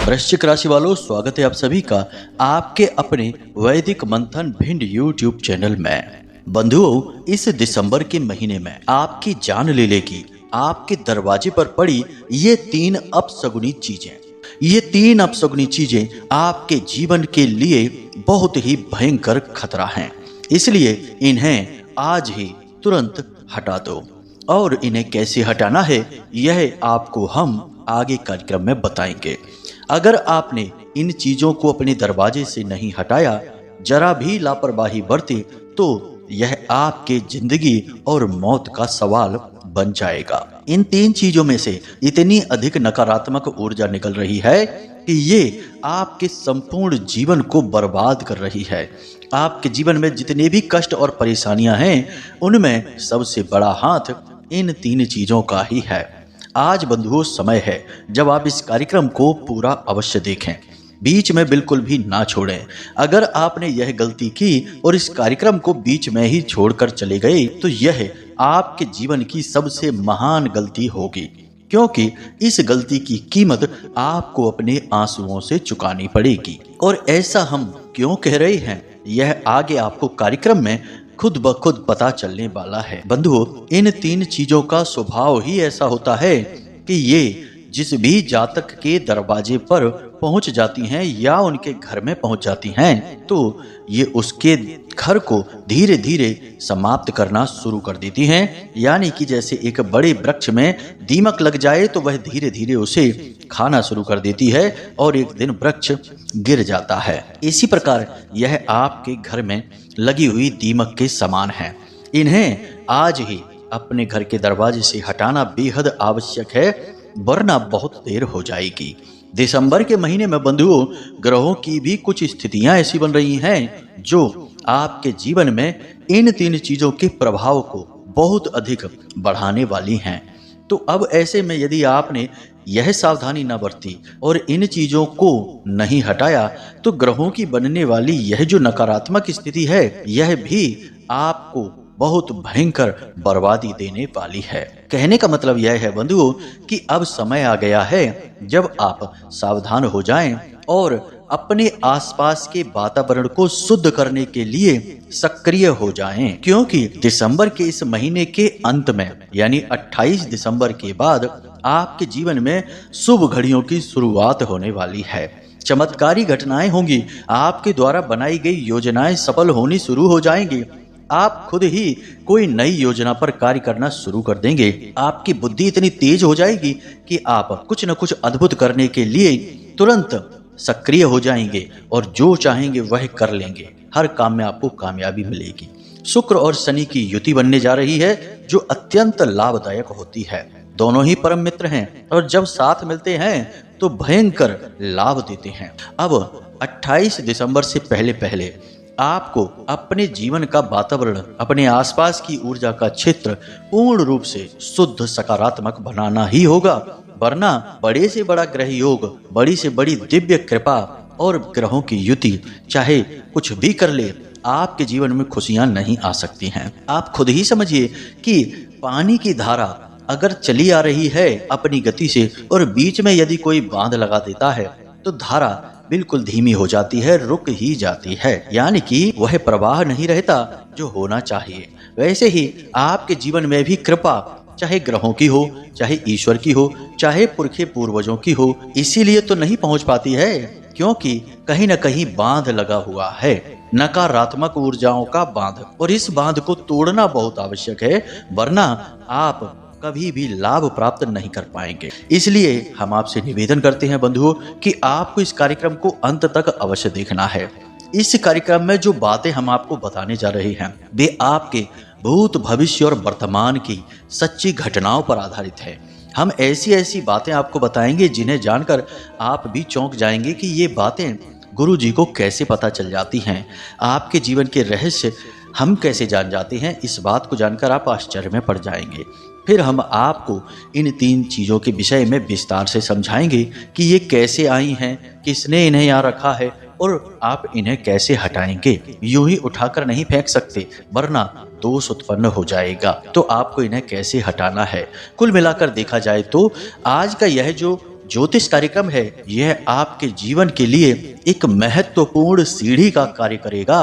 वृश्चिक राशि वालों, स्वागत है आप सभी का आपके अपने वैदिक मंथन भिंड यूट्यूब चैनल में। बंधुओं, इस दिसंबर के महीने में आपकी जान ले लेगी आपके दरवाजे पर पड़ी ये तीन अपशगुनी चीजें। ये तीन अपशगुनी चीजें आपके जीवन के लिए बहुत ही भयंकर खतरा हैं, इसलिए इन्हें आज ही तुरंत हटा दो। और इन्हें कैसे हटाना है यह आपको हम आगे कार्यक्रम में बताएंगे। अगर आपने इन चीजों को अपने दरवाजे से नहीं हटाया, जरा भी लापरवाही बरती, तो यह आपके जिंदगी और मौत का सवाल बन जाएगा। इन तीन चीजों में से इतनी अधिक नकारात्मक ऊर्जा निकल रही है कि ये आपके संपूर्ण जीवन को बर्बाद कर रही है। आपके जीवन में जितने भी कष्ट और परेशानियां हैं, उनमें सबसे बड़ा हाथ इन तीन चीजों का ही है। आज बंधुओं, समय है जब आप इस कार्यक्रम को पूरा अवश्य देखें, बीच में बिल्कुल भी ना छोड़ें। अगर आपने यह गलती की और इस कार्यक्रम को बीच में ही छोड़कर चले गए, तो यह आपके जीवन की सबसे महान गलती होगी, क्योंकि इस गलती की कीमत आपको अपने आंसुओं से चुकानी पड़ेगी। और ऐसा हम क्यों कह रहे हैं, यह आगे आपको कार्यक्रम में खुद ब खुद पता चलने वाला है। बंधुओं, इन तीन चीजों का स्वभाव ही ऐसा होता है कि ये जिस भी जातक के दरवाजे पर पहुंच जाती हैं या उनके घर में पहुंच जाती हैं, तो ये उसके घर को धीरे धीरे समाप्त करना शुरू कर देती हैं। यानी कि जैसे एक बड़े वृक्ष में दीमक लग जाए तो वह धीरे धीरे उसे खाना शुरू कर देती है और एक दिन वृक्ष गिर जाता है। इसी प्रकार यह आपके घर में लगी हुई दीमक के समान है। इन्हें आज ही अपने घर के दरवाजे से हटाना बेहद आवश्यक है, वरना बहुत देर हो जाएगी। दिसंबर के महीने में बंधुओं, ग्रहों की भी कुछ स्थितियां ऐसी बन रही हैं जो आपके जीवन में इन तीन चीजों के प्रभाव को बहुत अधिक बढ़ाने वाली हैं। तो अब ऐसे में यदि आपने यह सावधानी न बरती और इन चीजों को नहीं हटाया, तो ग्रहों की बनने वाली यह जो नकारात्मक स्थिति है, यह भी आपको बहुत भयंकर बर्बादी देने वाली है। कहने का मतलब यह है बंधुओं कि अब समय आ गया है जब आप सावधान हो जाएं और अपने आसपास के वातावरण को शुद्ध करने के लिए सक्रिय हो जाएं, क्योंकि दिसंबर के इस महीने के अंत में यानी 28 दिसंबर के बाद आपके जीवन में शुभ घड़ियों की शुरुआत होने वाली है। चमत्कारी घटनाएं होंगी, आपके द्वारा बनाई गई योजनाएं सफल होनी शुरू हो जाएंगी। आप खुद ही कोई नई योजना पर कार्य करना शुरू कर देंगे। आपकी बुद्धि इतनी तेज हो जाएगी कि आप कुछ न कुछ अद्भुत करने के लिए तुरंत सक्रिय हो जाएंगे और जो चाहेंगे वह कर लेंगे। हर काम में आपको कामयाबी मिलेगी। शुक्र और शनि की युति बनने जा रही है, जो अत्यंत लाभदायक होती है। दोनों ही परम मित्र हैं और जब साथ मिलते हैं तो भयंकर लाभ देते हैं। अब 28 दिसंबर से पहले पहले आपको अपने जीवन का वातावरण, अपने आसपास की ऊर्जा का क्षेत्र पूर्ण रूप से शुद्ध सकारात्मक बनाना ही होगा, वरना बड़े से बड़ा ग्रह योग, बड़ी से बड़ी दिव्य कृपा और ग्रहों की युति चाहे कुछ भी कर ले, आपके जीवन में खुशियां नहीं आ सकती हैं। आप खुद ही समझिए कि पानी की धारा अगर चली आ रही है अपनी गति से और बीच में यदि कोई बांध लगा देता है, तो धारा बिल्कुल धीमी हो जाती है, रुक ही जाती है, यानी कि वह प्रवाह नहीं रहता जो होना चाहिए। वैसे ही आपके जीवन में भी कृपा चाहे ग्रहों की हो, चाहे ईश्वर की हो, चाहे पुरखे पूर्वजों की हो, इसीलिए तो नहीं पहुंच पाती है क्योंकि कहीं न कहीं बांध लगा हुआ है, नकारात्मक ऊर्जाओं का बांध, और इस बांध को तोड़ना बहुत आवश्यक है, वरना आप कभी भी लाभ प्राप्त नहीं कर पाएंगे। इसलिए हम आपसे निवेदन करते हैं बंधुओं कि आपको इस कार्यक्रम को अंत तक अवश्य देखना है। इस कार्यक्रम में जो बातें हम आपको बताने जा रहे हैं, वे आपके भूत, भविष्य और वर्तमान की सच्ची घटनाओं पर आधारित है। हम ऐसी ऐसी बातें आपको बताएंगे जिन्हें जानकर आप भी चौंक जाएंगे कि ये बातें गुरु जी को कैसे पता चल जाती हैं। आपके जीवन के रहस्य हम कैसे जान जाते हैं, इस बात को जानकर आप आश्चर्य में पड़ जाएंगे। फिर हम आपको इन तीन चीज़ों के विषय में विस्तार से समझाएंगे कि ये कैसे आई हैं, किसने इन्हें यहाँ रखा है और आप इन्हें कैसे हटाएंगे। यूं ही उठाकर नहीं फेंक सकते, वरना दोष उत्पन्न हो जाएगा। तो आपको इन्हें कैसे हटाना है। कुल मिलाकर देखा जाए तो आज का यह जो ज्योतिष कार्यक्रम है, यह आपके जीवन के लिए एक महत्वपूर्ण सीढ़ी का कार्य करेगा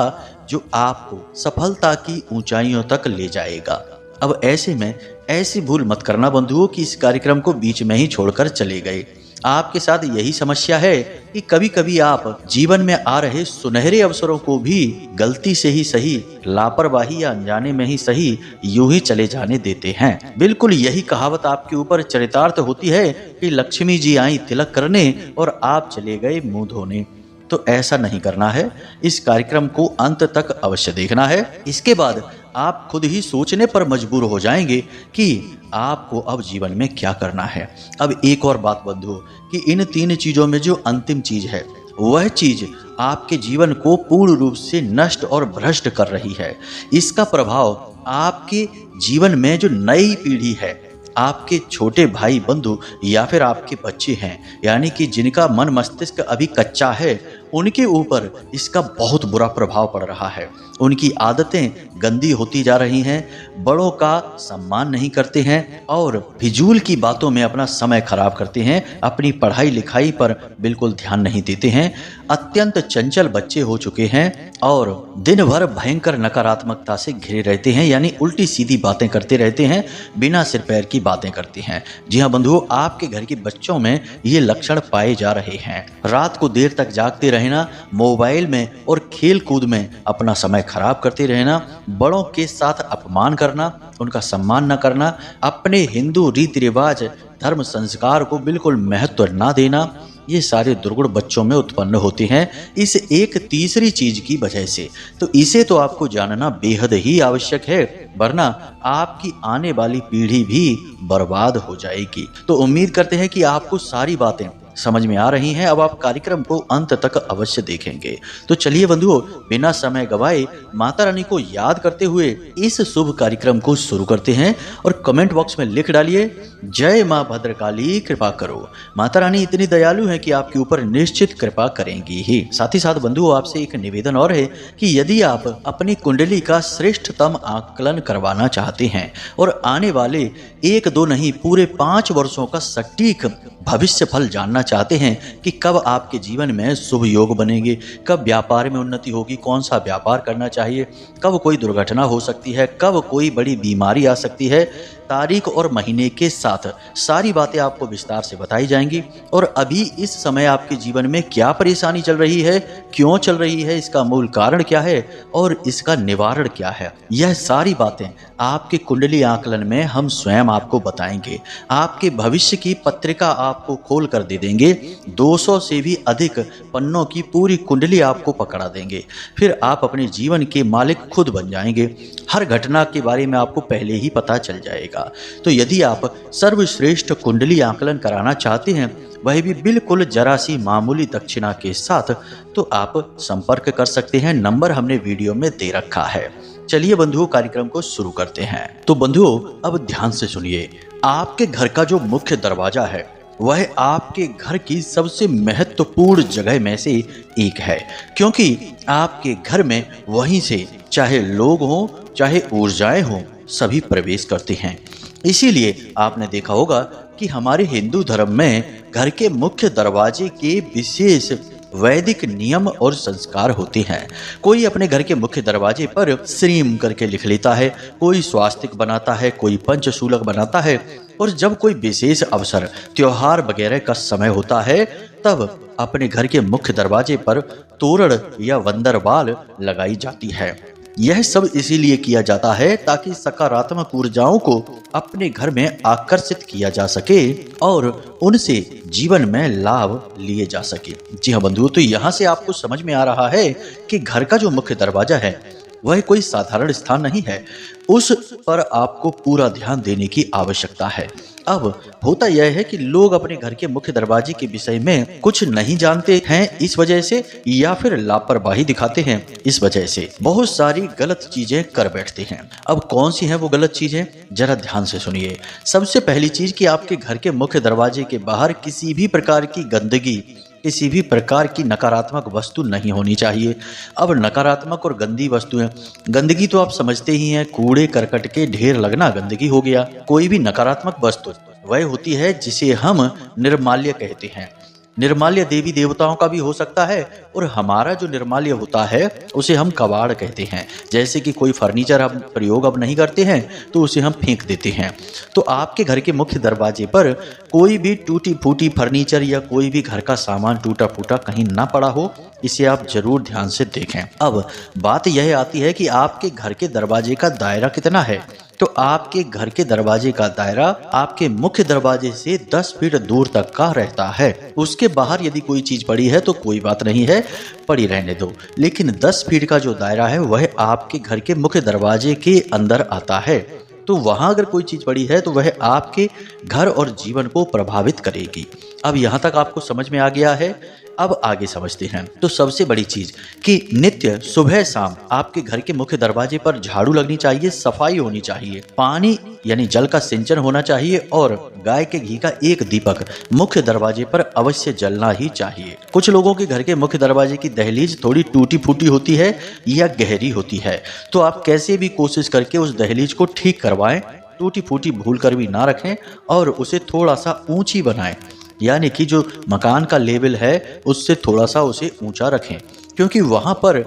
जो आपको सफलता की ऊंचाइयों तक ले जाएगा। अब ऐसे में ऐसी भूल मत करना बंधुओं कि इस कार्यक्रम को बीच में ही छोड़कर चले गए। आपके साथ यही समस्या है कि कभी कभी आप जीवन में आ रहे सुनहरे अवसरों को भी गलती से ही सही, लापरवाही या अनजाने में ही सही, यूं ही चले जाने देते हैं। बिल्कुल यही कहावत आपके ऊपर चरितार्थ होती है कि लक्ष्मी जी आई तिलक करने और आप चले गए मुंह धोने। तो ऐसा नहीं करना है। इस कार्यक्रम को अंत तक अवश्य देखना है। इसके बाद आप खुद ही सोचने पर मजबूर हो जाएंगे कि आपको अब जीवन में क्या करना है। अब एक और बात बंधुओं कि इन 3 चीजों में जो अंतिम चीज है वह चीज आपके जीवन को पूर्ण रूप से नष्ट और भ्रष्ट कर रही है। इसका प्रभाव आपके जीवन में जो नई पीढ़ी है, आपके छोटे भाई बंधु या फिर आपके बच्चे हैं, यानी कि जिनका मन मस्तिष्क अभी कच्चा है, उनके ऊपर इसका बहुत बुरा प्रभाव पड़ रहा है। उनकी आदतें गंदी होती जा रही हैं, बड़ों का सम्मान नहीं करते हैं और फिजूल की बातों में अपना समय खराब करते हैं, अपनी पढ़ाई लिखाई पर बिल्कुल ध्यान नहीं देते हैं। अत्यंत चंचल बच्चे हो चुके हैं और दिन भर भयंकर नकारात्मकता से घिरे रहते हैं, यानी उल्टी सीधी बातें करते रहते हैं, बिना सिर पैर की बातें करते हैं। जी हाँ बंधुओं, आपके घर के बच्चों में ये लक्षण पाए जा रहे हैं। रात को देर तक जागते रहना, मोबाइल में और खेल कूद में अपना समय खराब करते रहना, बड़ों के साथ अपमान करना, उनका सम्मान न करना, अपने हिंदू रीति रिवाज धर्म संस्कार को बिल्कुल महत्व ना देना, ये सारे दुर्गुण बच्चों में उत्पन्न होते हैं इस एक तीसरी चीज की वजह से। तो इसे तो आपको जानना बेहद ही आवश्यक है, वरना आपकी आने वाली पीढ़ी भी बर्बाद हो जाएगी। तो उम्मीद करते हैं कि आपको सारी बातें समझ में आ रही हैं। अब आप कार्यक्रम को अंत तक अवश्य देखेंगे। तो चलिए बंधुओं, बिना समय गवाए माता रानी को याद करते हुए इस शुभ कार्यक्रम को शुरू करते हैं और कमेंट बॉक्स में लिख डालिए, जय मां भद्रकाली कृपा करो। माता रानी इतनी दयालु हैं कि आपके ऊपर निश्चित कृपा करेंगी ही। साथ ही साथ बंधुओं, आपसे एक निवेदन और है कि यदि आप अपनी कुंडली का श्रेष्ठतम आकलन करवाना चाहते हैं और आने वाले 1-2 नहीं पूरे 5 वर्षों का सटीक भविष्य फल जानना चाहते हैं कि कब आपके जीवन में शुभ योग बनेंगे, कब व्यापार में उन्नति होगी, कौन सा व्यापार करना चाहिए, कब कोई दुर्घटना हो सकती है, कब कोई बड़ी बीमारी आ सकती है, तारीख और महीने के साथ सारी बातें आपको विस्तार से बताई जाएंगी। और अभी इस समय आपके जीवन में क्या परेशानी चल रही है, क्यों चल रही है, इसका मूल कारण क्या है और इसका निवारण क्या है, यह सारी बातें आपके कुंडली आकलन में हम स्वयं आपको बताएंगे। आपके भविष्य की पत्रिका आपको खोल कर दे देंगे। 200 से भी अधिक पन्नों की पूरी कुंडली आपको पकड़ा देंगे। फिर आप अपने जीवन के मालिक खुद बन जाएंगे। हर घटना के बारे में आपको पहले ही पता चल जाएगा। तो यदि आप सर्वश्रेष्ठ कुंडली आकलन कराना चाहते हैं, वह भी बिल्कुल जरा सी मामूली दक्षिणा के साथ, तो आप संपर्क कर सकते हैं। नंबर हमने वीडियो में दे रखा है। चलिए बंधुओं, कार्यक्रम को शुरू करते हैं। तो बंधुओं, अब ध्यान से सुनिए। आपके घर का जो मुख्य दरवाजा है वह आपके घर की सबसे महत्वपूर्ण जगह में से एक है, क्योंकि आपके घर में वहीं से चाहे लोग हों चाहे ऊर्जाएं हों, सभी प्रवेश करते हैं। इसीलिए आपने देखा होगा कि हमारे हिंदू धर्म में घर के मुख्य दरवाजे के विशेष वैदिक नियम और संस्कार होते हैं। कोई अपने घर के मुख्य दरवाजे पर श्रीम करके लिख लेता है, कोई स्वास्तिक बनाता है, कोई पंचशूलक बनाता है, और जब कोई विशेष अवसर, त्योहार वगैरह का समय होता है, तब अपने घर के मुख्य दरवाजे पर तोरण या वंदरवाल लगाई जाती है। यह सब इसीलिए किया जाता है ताकि सकारात्मक ऊर्जाओं को अपने घर में आकर्षित किया जा सके और उनसे जीवन में लाभ लिए जा सके। जी हाँ बंधुओं, तो यहाँ से आपको समझ में आ रहा है कि घर का जो मुख्य दरवाजा है वह कोई साधारण स्थान नहीं है, उस पर आपको पूरा ध्यान देने की आवश्यकता है। अब होता यह है कि लोग अपने घर के मुख्य दरवाजे के विषय में कुछ नहीं जानते हैं, इस वजह से, या फिर लापरवाही दिखाते हैं, इस वजह से बहुत सारी गलत चीजें कर बैठते हैं। अब कौन सी हैं वो गलत चीजें, जरा ध्यान से सुनिए। सबसे पहली चीज कि आपके घर के मुख्य दरवाजे के बाहर किसी भी प्रकार की गंदगी, किसी भी प्रकार की नकारात्मक वस्तु नहीं होनी चाहिए। अब नकारात्मक और गंदी वस्तुएं, गंदगी तो आप समझते ही हैं, कूड़े करकट के ढेर लगना गंदगी हो गया। कोई भी नकारात्मक वस्तु वह होती है जिसे हम निर्माल्य कहते हैं। निर्माल्य देवी देवताओं का भी हो सकता है और हमारा जो निर्माल्य होता है उसे हम कबाड़ कहते हैं। जैसे कि कोई फर्नीचर हम प्रयोग अब नहीं करते हैं तो उसे हम फेंक देते हैं। तो आपके घर के मुख्य दरवाजे पर कोई भी टूटी फूटी फर्नीचर या कोई भी घर का सामान टूटा फूटा कहीं ना पड़ा हो, इसे आप जरूर ध्यान से देखें। अब बात यह आती है कि आपके घर के दरवाजे का दायरा कितना है। तो आपके घर के दरवाजे का दायरा आपके मुख्य दरवाजे से 10 फीट दूर तक का रहता है। उसके बाहर यदि कोई चीज पड़ी है तो कोई बात नहीं है, पड़ी रहने दो, लेकिन 10 फीट का जो दायरा है वह आपके घर के मुख्य दरवाजे के अंदर आता है। तो वहां अगर कोई चीज पड़ी है तो वह आपके घर और जीवन को प्रभावित करेगी। अब यहाँ तक आपको समझ में आ गया है। अब आगे समझते हैं। तो सबसे बड़ी चीज कि नित्य सुबह शाम आपके घर के मुख्य दरवाजे पर झाड़ू लगनी चाहिए, सफाई होनी चाहिए, पानी यानी जल का सिंचन होना चाहिए और गाय के घी का एक दीपक मुख्य दरवाजे पर अवश्य जलना ही चाहिए। कुछ लोगों के घर के मुख्य दरवाजे की दहलीज थोड़ी टूटी फूटी होती है या गहरी होती है, तो आप कैसे भी कोशिश करके उस दहलीज को ठीक करवाएं। टूटी फूटी भूल कर भी ना रखें और उसे थोड़ा सा ऊंची बनाएं, यानी कि जो मकान का लेवल है उससे थोड़ा सा उसे ऊंचा रखें, क्योंकि वहां पर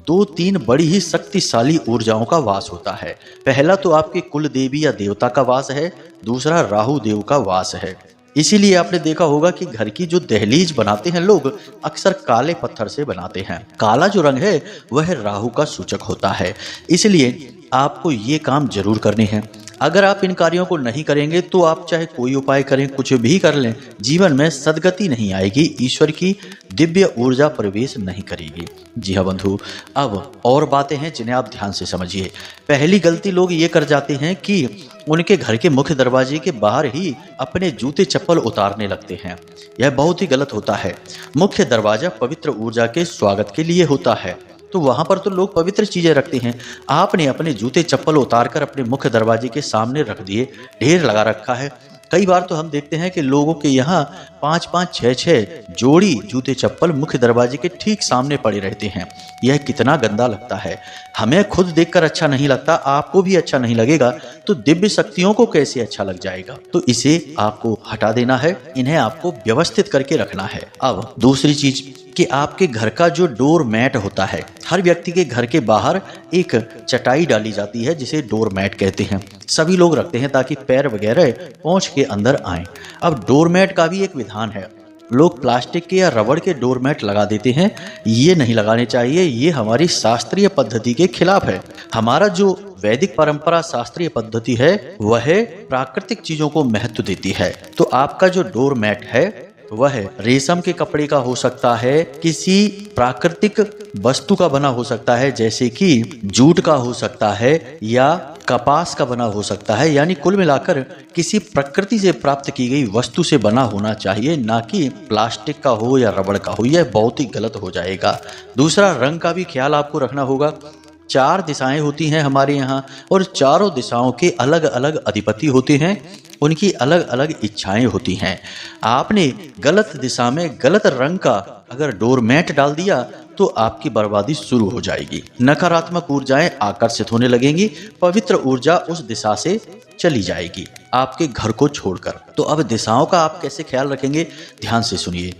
2-3 बड़ी ही शक्तिशाली ऊर्जाओं का वास होता है। पहला तो आपके कुल देवी या देवता का वास है, दूसरा राहु देव का वास है। इसीलिए आपने देखा होगा कि घर की जो दहलीज बनाते हैं लोग अक्सर काले पत्थर से बनाते हैं। काला जो रंग है वह राहु का सूचक होता है। इसलिए आपको ये काम जरूर करने हैं। अगर आप इन कार्यों को नहीं करेंगे तो आप चाहे कोई उपाय करें, कुछ भी कर लें, जीवन में सद्गति नहीं आएगी, ईश्वर की दिव्य ऊर्जा प्रवेश नहीं करेगी। जी हाँ बंधु, अब और बातें हैं जिन्हें आप ध्यान से समझिए। पहली गलती लोग ये कर जाते हैं कि उनके घर के मुख्य दरवाजे के बाहर ही अपने जूते चप्पल उतारने लगते हैं। यह बहुत ही गलत होता है। मुख्य दरवाजा पवित्र ऊर्जा के स्वागत के लिए होता है, तो वहां पर तो लोग पवित्र चीजें रखते हैं। आपने अपने जूते चप्पल उतारकर अपने मुख्य दरवाजे के सामने रख दिए, ढेर लगा रखा है। कई बार तो हम देखते हैं कि लोगों के यहाँ 5-5, 6-6 जोड़ी जूते चप्पल मुख्य दरवाजे के ठीक सामने पड़े रहते हैं। यह कितना गंदा लगता है। हमें खुद देखकर अच्छा नहीं लगता, आपको भी अच्छा नहीं लगेगा, तो दिव्य शक्तियों को कैसे अच्छा लग जाएगा। तो इसे आपको हटा देना है, इन्हें आपको व्यवस्थित करके रखना है। अब दूसरी चीज कि आपके घर का जो डोर मैट होता है, हर व्यक्ति के घर के बाहर एक चटाई डाली जाती है जिसे डोर मैट कहते हैं। सभी लोग रखते हैं ताकि पैर वगैरह पहुंच के अंदर आए। अब डोर मैट का भी एक विधान है। लोग प्लास्टिक के या रबड़ के डोर मैट लगा देते हैं, ये नहीं लगाने चाहिए। ये हमारी शास्त्रीय पद्धति के खिलाफ है। हमारा जो वैदिक परंपरा शास्त्रीय पद्धति है वह प्राकृतिक चीजों को महत्व देती है। तो आपका जो डोर मैट है वह रेशम के कपड़े का हो सकता है, किसी प्राकृतिक वस्तु का बना हो सकता है, जैसे कि जूट का हो सकता है या कपास का बना हो सकता है। यानी कुल मिलाकर किसी प्रकृति से प्राप्त की गई वस्तु से बना होना चाहिए, ना कि प्लास्टिक का हो या रबड़ का हो। यह बहुत ही गलत हो जाएगा। दूसरा, रंग का भी ख्याल आपको रखना होगा। 4 दिशाएं होती हैं हमारे यहाँ और चारों दिशाओं के अलग अलग अधिपति होते हैं, उनकी अलग अलग इच्छाएं होती हैं। आपने गलत दिशा में गलत रंग का अगर डोरमैट डाल दिया तो आपकी बर्बादी शुरू हो जाएगी। नकारात्मक ऊर्जाएं आकर्षित होने लगेंगी, पवित्र ऊर्जा उस दिशा से चली जाएगी आपके घर को छोड़कर। तो अब दिशाओं का आप कैसे ख्याल रखेंगे, ध्यान से सुनिए।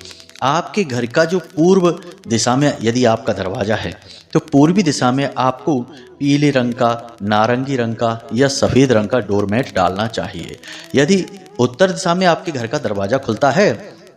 आपके घर का जो पूर्व दिशा में यदि आपका दरवाजा है तो पूर्वी दिशा में आपको पीले रंग का, नारंगी रंग का या सफ़ेद रंग का डोरमैट डालना चाहिए। यदि उत्तर दिशा में आपके घर का दरवाजा खुलता है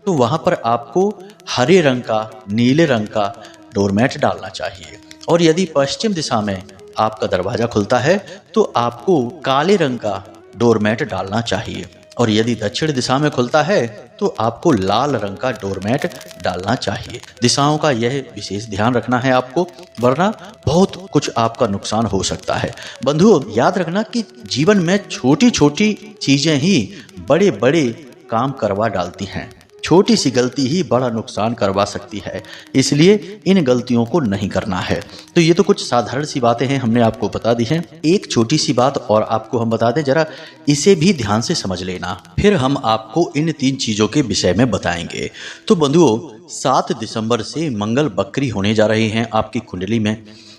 तो वहाँ पर आपको हरे रंग का, नीले रंग का डोरमैट डालना चाहिए। और यदि पश्चिम दिशा में आपका दरवाजा खुलता है तो आपको काले रंग का डोरमैट डालना चाहिए। और यदि दक्षिण दिशा में खुलता है तो आपको लाल रंग का डोरमैट डालना चाहिए। दिशाओं का यह विशेष ध्यान रखना है आपको, वरना बहुत कुछ आपका नुकसान हो सकता है। बंधुओं, याद रखना कि जीवन में छोटी छोटी चीजें ही बड़े बड़े काम करवा डालती हैं। छोटी सी गलती ही बड़ा नुकसान करवा सकती है, इसलिए इन गलतियों को नहीं करना है। तो ये तो कुछ साधारण सी बातें हैं, हमने आपको बता दी हैं। एक छोटी सी बात और आपको हम बता दें, जरा इसे भी ध्यान से समझ लेना, फिर हम आपको इन 3 चीज़ों के विषय में बताएंगे। तो बंधुओं, 7 दिसंबर से मंगल बकरी होने जा रहे हैं आपकी कुंडली में।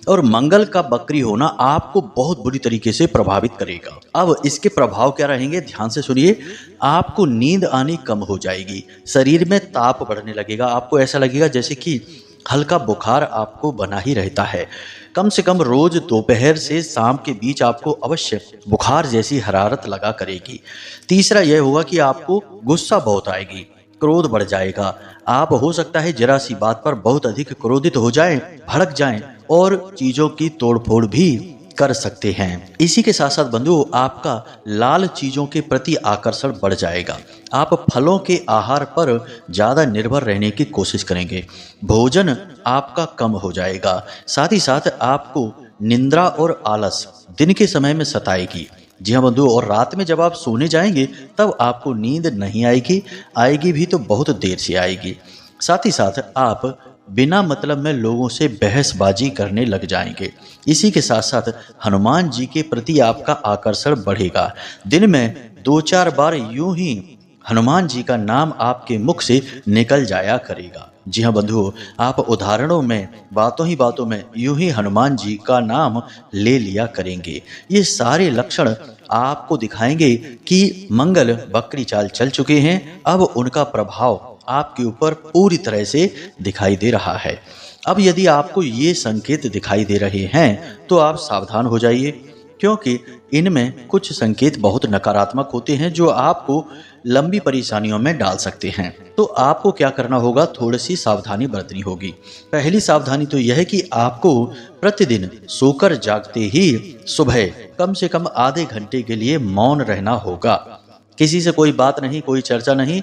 और मंगल का बकरी होना आपको बहुत बुरी तरीके से प्रभावित करेगा। अब इसके प्रभाव क्या रहेंगे, ध्यान से सुनिए। आपको नींद आनी कम हो जाएगी, शरीर में ताप बढ़ने लगेगा, आपको ऐसा लगेगा जैसे कि हल्का बुखार आपको बना ही रहता है। कम से कम रोज दोपहर से शाम के बीच आपको अवश्य बुखार जैसी हरारत लगा करेगी। तीसरा यह होगा कि आपको गुस्सा बहुत आएगी, क्रोध बढ़ जाएगा। आप हो सकता है जरा सी बात पर बहुत अधिक क्रोधित हो जाएं, भड़क जाएं और चीजों की तोड़फोड़ भी कर सकते हैं। इसी के साथ साथ बंधुओं, आपका लाल चीजों के प्रति आकर्षण बढ़ जाएगा। आप फलों के आहार पर ज्यादा निर्भर रहने की कोशिश करेंगे। भोजन आपका कम हो जाएगा। साथ ही साथ आपको निंद्रा और आलस दिन के समय में सताएगी। जी हाँ बंधुओं, और रात में जब आप सोने जाएंगे तब आपको नींद नहीं आएगी, आएगी भी तो बहुत देर से आएगी। साथ ही साथ आप बिना मतलब में लोगों से बहसबाजी करने लग जाएंगे। इसी के साथ साथ हनुमान जी के प्रति आपका आकर्षण बढ़ेगा। दिन में 2-4 बार यूं ही हनुमान जी का नाम आपके मुख से निकल जाया करेगा। जी हाँ बंधुओं, आप उदाहरणों में बातों में यूं ही हनुमान जी का नाम ले लिया करेंगे। ये सारे लक्षण आपको दिखाएंगे कि मंगल बकरी चाल चल चुके हैं। अब उनका प्रभाव आपके ऊपर पूरी तरह से दिखाई दे रहा है। अब यदि आपको ये संकेत दिखाई दे रहे हैं तो आप सावधान हो जाइए, क्योंकि इनमें कुछ संकेत बहुत नकारात्मक होते हैं जो आपको लंबी परेशानियों में डाल सकते हैं। तो आपको क्या करना होगा, थोड़ी सी सावधानी बरतनी होगी। पहली सावधानी तो यह है कि आपको प्रतिदिन सोकर जागते ही सुबह कम से कम आधे घंटे के लिए मौन रहना होगा। किसी से कोई बात नहीं, कोई चर्चा नहीं,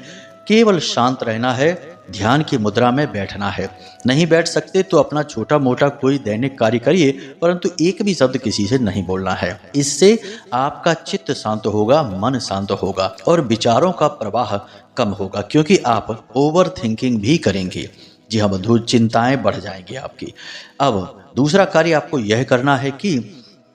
केवल शांत रहना है, ध्यान की मुद्रा में बैठना है। नहीं बैठ सकते तो अपना छोटा मोटा कोई दैनिक कार्य करिए, परंतु एक भी शब्द किसी से नहीं बोलना है। इससे आपका चित्त शांत होगा, मन शांत होगा और विचारों का प्रवाह कम होगा, क्योंकि आप ओवर थिंकिंग भी करेंगे। जी हाँ बंधु, चिंताएं बढ़ जाएंगी आपकी। अब दूसरा कार्य आपको यह करना है कि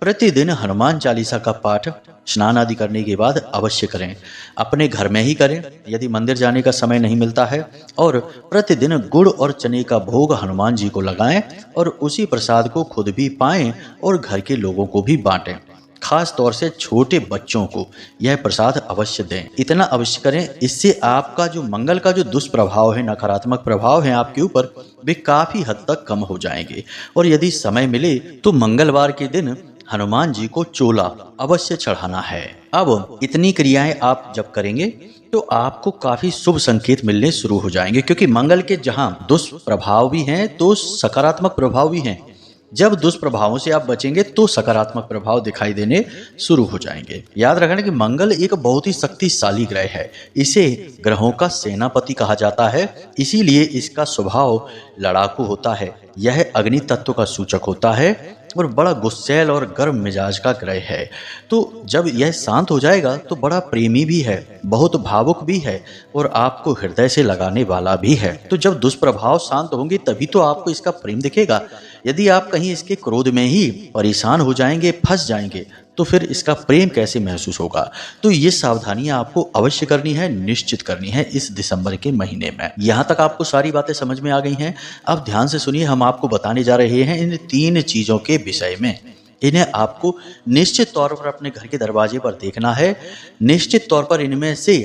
प्रतिदिन हनुमान चालीसा का पाठ स्नान आदि करने के बाद अवश्य करें। अपने घर में ही करें यदि मंदिर जाने का समय नहीं मिलता है। और प्रतिदिन गुड़ और चने का भोग हनुमान जी को लगाएं और उसी प्रसाद को खुद भी पाएं और घर के लोगों को भी बांटें। खास तौर से छोटे बच्चों को यह प्रसाद अवश्य दें। इतना अवश्य करें, इससे आपका जो मंगल का जो दुष्प्रभाव है, नकारात्मक प्रभाव है आपके ऊपर, वे काफी हद तक कम हो जाएंगे। और यदि समय मिले तो मंगलवार के दिन हनुमान जी को चोला अवश्य चढ़ाना है। अब इतनी क्रियाएं आप जब करेंगे तो आपको काफी शुभ संकेत मिलने शुरू हो जाएंगे, क्योंकि मंगल के जहां दुष्प्रभाव भी हैं तो सकारात्मक प्रभाव भी हैं। जब दुष्प्रभावों से आप बचेंगे तो सकारात्मक प्रभाव दिखाई देने शुरू हो जाएंगे। याद रखना कि मंगल एक बहुत ही शक्तिशाली ग्रह है। इसे ग्रहों का सेनापति कहा जाता है, इसीलिए इसका स्वभाव लड़ाकू होता है। यह अग्नि तत्व का सूचक होता है और बड़ा गुस्सैल और गर्म मिजाज का ग्रह है। तो जब यह शांत हो जाएगा तो बड़ा प्रेमी भी है, बहुत भावुक भी है और आपको हृदय से लगाने वाला भी है। तो जब दुष्प्रभाव शांत होंगे तभी तो आपको इसका प्रेम दिखेगा। यदि आप कहीं इसके क्रोध में ही परेशान हो जाएंगे, फंस जाएंगे, तो फिर इसका प्रेम कैसे महसूस होगा। तो ये सावधानियां आपको अवश्य करनी है, निश्चित करनी है इस दिसंबर के महीने में। यहाँ तक आपको सारी बातें समझ में आ गई हैं। अब ध्यान से सुनिए, हम आपको बताने जा रहे हैं इन 3 चीजों के विषय में। इन्हें आपको निश्चित तौर पर अपने घर के दरवाजे पर देखना है। निश्चित तौर पर इनमें से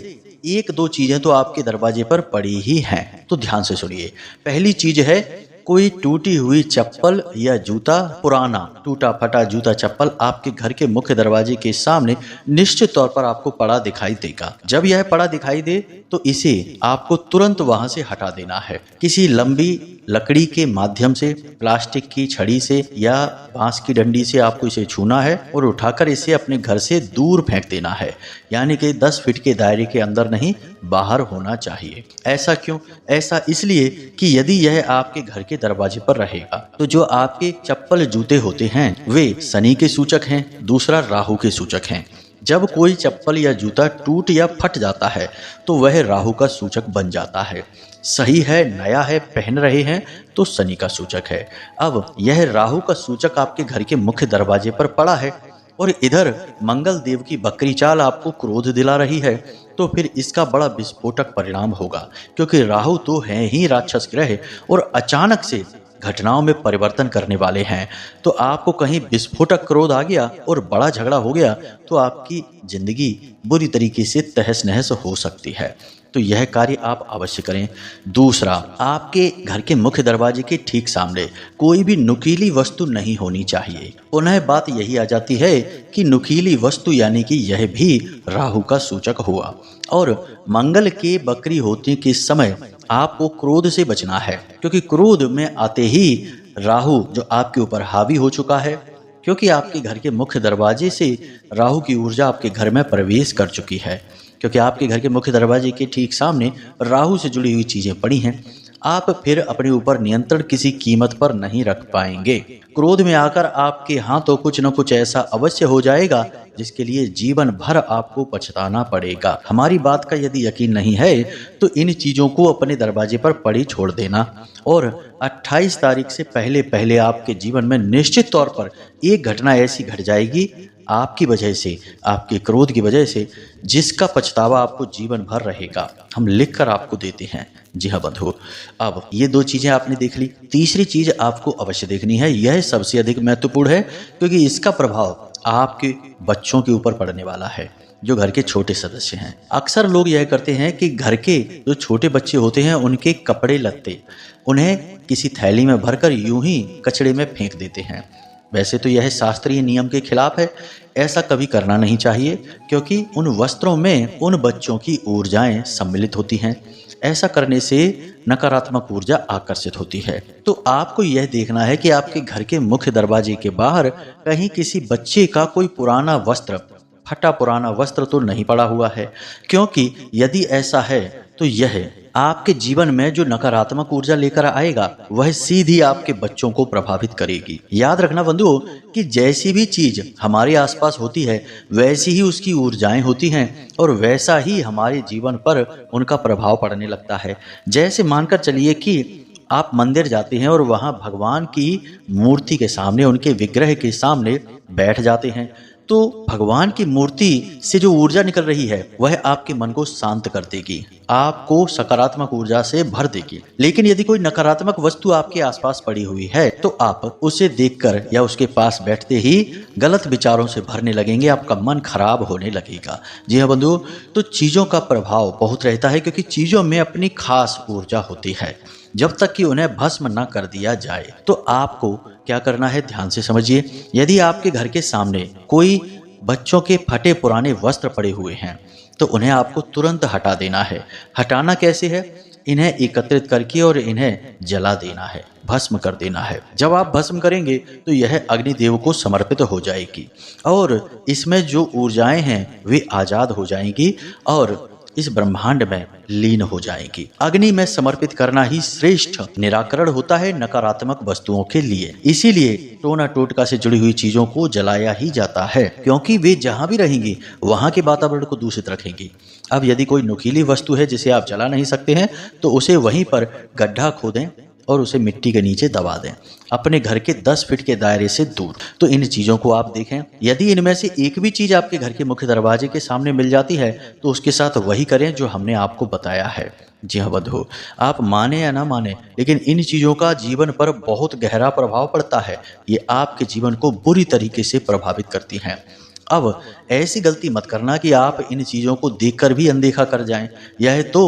1-2 चीजें तो आपके दरवाजे पर पड़ी ही हैं। तो ध्यान से सुनिए। पहली चीज है कोई टूटी हुई चप्पल या जूता, पुराना टूटा फटा जूता चप्पल आपके घर के मुख्य दरवाजे के सामने निश्चित तौर पर आपको पड़ा दिखाई देगा। जब यह पड़ा दिखाई दे तो इसे आपको तुरंत वहां से हटा देना है। किसी लंबी लकड़ी के माध्यम से, प्लास्टिक की छड़ी से या बांस की डंडी से आपको इसे छूना है और उठाकर इसे अपने घर से दूर फेंक देना है। यानी कि 10 फीट के दायरे के अंदर नहीं, बाहर होना चाहिए। ऐसा क्यों? ऐसा इसलिए कि यदि यह आपके घर के दरवाजे पर रहेगा तो जो आपके चप्पल जूते होते हैं वे शनि के सूचक हैं, दूसरा राहु के सूचक हैं। जब कोई चप्पल या जूता टूट या फट जाता है तो वह राहु का सूचक बन जाता है। सही है, नया है, पहन रहे हैं तो शनि का सूचक है। अब यह राहु का सूचक आपके घर के मुख्य दरवाजे पर पड़ा है और इधर मंगल देव की बकरी चाल आपको क्रोध दिला रही है, तो फिर इसका बड़ा विस्फोटक परिणाम होगा, क्योंकि राहु तो है ही राक्षस ग्रह और अचानक से घटनाओं में परिवर्तन करने वाले हैं। तो आपको कहीं विस्फोटक क्रोध आ गया और बड़ा झगड़ा हो गया तो आपकी जिंदगी बुरी तरीके से तहस नहस हो सकती है। तो यह कार्य आप अवश्य करें। दूसरा, आपके घर के मुख्य दरवाजे के ठीक सामने कोई भी नुकीली वस्तु नहीं होनी चाहिए। पुनः बात यही आ जाती है कि नुकीली वस्तु यानी कि यह भी राहु का सूचक हुआ। और मंगल के बकरी होती के समय आपको क्रोध से बचना है, क्योंकि क्रोध में आते ही राहु जो आपके ऊपर हावी हो चुका है, क्योंकि आपके घर के मुख्य दरवाजे से राहु की ऊर्जा आपके घर में प्रवेश कर चुकी है। क्योंकि आपके घर के मुख्य दरवाजे के ठीक सामने राहु से जुड़ी हुई चीजें पड़ी हैं, आप फिर अपने ऊपर नियंत्रण किसी कीमत पर नहीं रख पाएंगे। क्रोध में आकर आपके हाथों कुछ न कुछ ऐसा अवश्य हो जाएगा जिसके लिए जीवन भर आपको पछताना पड़ेगा। हमारी बात का यदि यकीन नहीं है तो इन चीजों को अपने दरवाजे पर पड़ी छोड़ देना, और 28 तारीख से पहले पहले आपके जीवन में निश्चित तौर पर एक घटना ऐसी घट जाएगी आपकी वजह से, आपके क्रोध की वजह से, जिसका पछतावा आपको जीवन भर रहेगा। हम लिख कर आपको देते हैं। जी हाँ बंधु, अब ये दो चीजें आपने देख ली। तीसरी चीज आपको अवश्य देखनी है, यह सबसे अधिक महत्वपूर्ण है, क्योंकि इसका प्रभाव आपके बच्चों के ऊपर पड़ने वाला है, जो घर के छोटे सदस्य हैं। अक्सर लोग यह करते हैं कि घर के जो छोटे बच्चे होते हैं उनके कपड़े लत्ते उन्हें किसी थैली में भरकर यूं ही कचड़े में फेंक देते हैं। वैसे तो यह शास्त्रीय नियम के खिलाफ है, ऐसा कभी करना नहीं चाहिए, क्योंकि उन वस्त्रों में उन बच्चों की ऊर्जाएं सम्मिलित होती हैं। ऐसा करने से नकारात्मक ऊर्जा आकर्षित होती है। तो आपको यह देखना है कि आपके घर के मुख्य दरवाजे के बाहर कहीं किसी बच्चे का कोई पुराना वस्त्र, फटा पुराना वस्त्र तो नहीं पड़ा हुआ है, क्योंकि यदि ऐसा है तो यह आपके जीवन में जो नकारात्मक ऊर्जा लेकर आएगा वह सीधी आपके बच्चों को प्रभावित करेगी। याद रखना बंधुओं कि जैसी भी चीज हमारे आसपास होती है वैसी ही उसकी ऊर्जाएं होती हैं, और वैसा ही हमारे जीवन पर उनका प्रभाव पड़ने लगता है। जैसे मानकर चलिए कि आप मंदिर जाते हैं और वहां भगवान की मूर्ति के सामने, उनके विग्रह के सामने बैठ जाते हैं, तो भगवान की मूर्ति से जो ऊर्जा निकल रही है वह आपके मन को शांत कर देगी, आपको सकारात्मक ऊर्जा से भर देगी। लेकिन यदि कोई नकारात्मक वस्तु आपके आसपास पड़ी हुई है तो आप उसे देखकर या उसके पास बैठते ही गलत विचारों से भरने लगेंगे, आपका मन खराब होने लगेगा। जी हाँ बंधुओं, तो चीजों का प्रभाव बहुत रहता है, क्योंकि चीजों में अपनी खास ऊर्जा होती है। जब तक कि उन्हें भस्म न कर दिया जाए तो आपको क्या करना है, ध्यान से समझिए। यदि आपके घर के सामने कोई बच्चों के फटे पुराने वस्त्र पड़े हुए हैं तो उन्हें आपको तुरंत हटा देना है। हटाना कैसे है? इन्हें एकत्रित करके और इन्हें जला देना है, भस्म कर देना है। जब आप भस्म करेंगे तो यह अग्निदेव को समर्पित हो जाएगी और इसमें जो ऊर्जाएं हैं वे आजाद हो जाएंगी और इस ब्रह्मांड में लीन हो जाएगी। अग्नि में समर्पित करना ही श्रेष्ठ निराकरण होता है नकारात्मक वस्तुओं के लिए। इसीलिए टोना टोटका से जुड़ी हुई चीजों को जलाया ही जाता है, क्योंकि वे जहां भी रहेंगी वहां के वातावरण को दूषित रखेंगी। अब यदि कोई नुकीली वस्तु है जिसे आप जला नहीं सकते हैं तो उसे वहीं पर गड्ढा खोदें और उसे मिट्टी के नीचे दबा दें, अपने घर के 10 फीट के दायरे से दूर। तो इन चीजों को आप देखें। यदि इनमें से एक भी चीज आपके घर के मुख्य दरवाजे के सामने मिल जाती है तो उसके साथ वही करें जो हमने आपको बताया है। जी हाँ बंधु, आप माने या ना माने, लेकिन इन चीजों का जीवन पर बहुत गहरा प्रभाव पड़ता है। ये आपके जीवन को बुरी तरीके से प्रभावित करती हैं। अब ऐसी गलती मत करना कि आप इन चीजों को देखकर भी अनदेखा कर जाएं। यह तो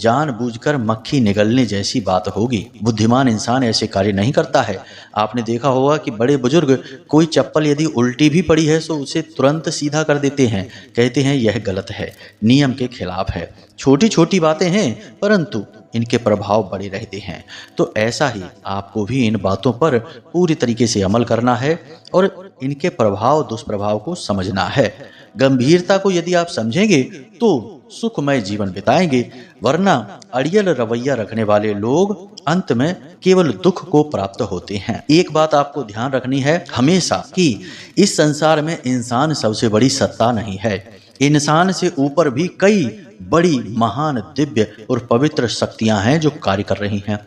जानबूझकर मक्खी निगलने जैसी बात होगी। बुद्धिमान इंसान ऐसे कार्य नहीं करता है। आपने देखा होगा कि बड़े बुजुर्ग कोई चप्पल यदि उल्टी भी पड़ी है तो उसे तुरंत सीधा कर देते हैं, कहते हैं यह गलत है, नियम के खिलाफ है। छोटी छोटी बातें हैं परंतु इनके प्रभाव बड़े रहते हैं। तो ऐसा ही आपको भी इन बातों पर पूरी तरीके से अमल करना है और इनके प्रभाव दुष्प्रभाव को समझना है। गंभीरता को यदि आप समझेंगे तो सुखमय जीवन बिताएंगे, वरना अड़ियल रवैया रखने वाले लोग अंत में केवल दुख को प्राप्त होते हैं। एक बात आपको ध्यान रखनी है हमेशा कि इस संसार में इंसान सबसे बड़ी सत्ता नहीं है। इंसान से ऊपर भी कई बड़ी महान दिव्य और पवित्र शक्तियां हैं जो कार्य कर रही हैं।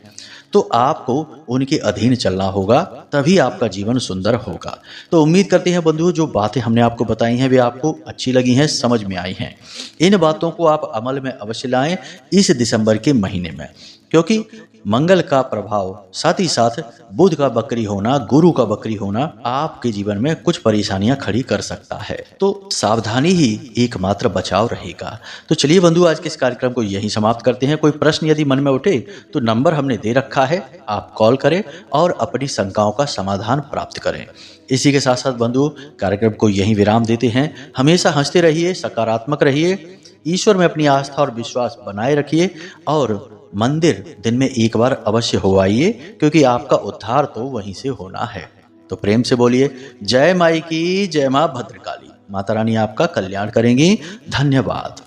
तो आपको उनके अधीन चलना होगा, तभी आपका जीवन सुंदर होगा। तो उम्मीद करते हैं बंधुओं जो बातें हमने आपको बताई हैं वे आपको अच्छी लगी हैं, समझ में आई हैं। इन बातों को आप अमल में अवश्य लाएं इस दिसंबर के महीने में, क्योंकि मंगल का प्रभाव, साथ ही साथ बुध का वक्री होना, गुरु का वक्री होना आपके जीवन में कुछ परेशानियां खड़ी कर सकता है। तो सावधानी ही एकमात्र बचाव रहेगा। तो चलिए बंधु, आज के इस कार्यक्रम को यहीं समाप्त करते हैं। कोई प्रश्न यदि मन में उठे तो नंबर हमने दे रखा है, आप कॉल करें और अपनी शंकाओं का समाधान प्राप्त करें। इसी के साथ साथ बंधु, कार्यक्रम को यहीं विराम देते हैं। हमेशा हंसते रहिए, सकारात्मक रहिए, ईश्वर में अपनी आस्था और विश्वास बनाए रखिए और मंदिर दिन में एक बार अवश्य हो आइए, क्योंकि आपका उद्धार तो वहीं से होना है। तो प्रेम से बोलिए जय माई की, जय मां भद्रकाली। माता रानी आपका कल्याण करेंगी। धन्यवाद।